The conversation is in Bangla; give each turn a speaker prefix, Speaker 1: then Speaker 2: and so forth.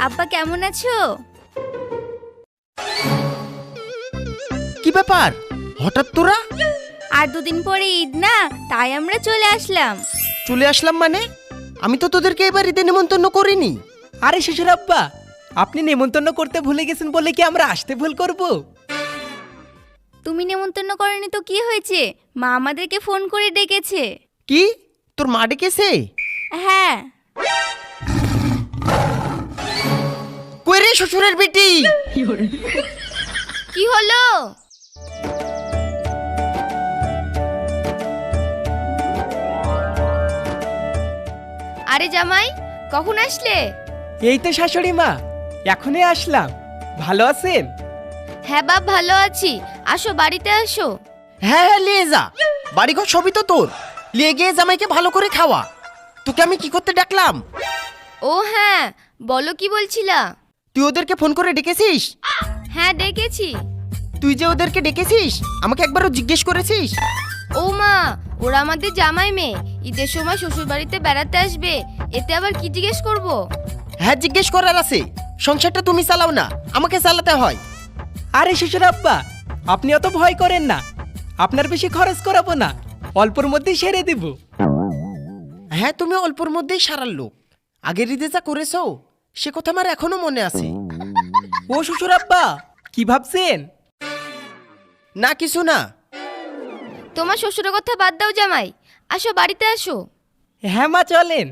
Speaker 1: আব্বা কেমন আছো?
Speaker 2: কি ব্যাপার হঠাৎ তোরা?
Speaker 1: আর দুদিন পরে ঈদ না, তাই আমরা চলে আসলাম।
Speaker 2: চলে আসলাম মানে? আমি তো তোদেরকে এবার ঈদে নিমন্ত্রণ করিনি।
Speaker 3: আরে শ্বশুর আব্বা, আপনি নেমন্তন্ন করতে ভুলে গেছেন বলে কি আমরা আসতে ভুল করব?
Speaker 1: তুমি নেমন্তন্ন করনি তো কি হয়েছে, মা আমাদেরকে ফোন করে ডেকেছে।
Speaker 2: কি তোর মা ডেকেছে?
Speaker 1: হ্যাঁ।
Speaker 2: কই রে শ্বশুরের বেটি?
Speaker 1: কি হলো? আরে জামাই, কখন আসলে?
Speaker 3: এই তো শাশুড়ি মা, এখনই আসলাম। ভালো আছেন?
Speaker 1: হ্যাঁ বাপ, ভালো আছি। আসো, বাড়িতে আসো।
Speaker 2: হ্যাঁ হ্যাঁ নিয়ে যা, বাড়িঘর সবই তো তোর। নিয়ে গিয়ে জামাইকে ভালো করে খাওয়া। তোকে আমি কি করতে ডাকলাম?
Speaker 1: ও হ্যাঁ, বলো কি বলছিলা?
Speaker 2: তুই ওদেরকে ফোন করে ডেকেছিস?
Speaker 1: হ্যাঁ ডেকেছি।
Speaker 2: তুই যে ওদেরকে ডেকেছিস আমাকে একবারও জিজ্ঞেস করেছিস?
Speaker 1: ও মা, ওরা আমাদের জামাই মেয়ে, ঈদের সময় শ্বশুর বাড়িতে বেড়াতে আসবে, এতে আবার কি জিজ্ঞেস করব?
Speaker 2: হ্যাঁ জিজ্ঞেস করার আছে। সংসারটা তুমি চালাও না, আমাকে চালাতে হয়।
Speaker 3: আরে শ্বশুর আব্বা, আপনি অত ভয় করেন না। আপনার বেশি খরচ করাবো না, অল্পর মধ্যেই সেরে দেব।
Speaker 2: হ্যাঁ তুমি অল্পর মধ্যেই সারার লোক। আগের ঈদে যা করেছো সে কথা আমার এখনো মনে আছে।
Speaker 3: ও শ্বশুর আব্বা, কি ভাবছেন?
Speaker 2: না কিছু না।
Speaker 1: তোমার শ্বশুরের কথা বাদ দাও জামাই, আসো বাড়িতে আসো।
Speaker 3: হ্যাঁ মা চলেন।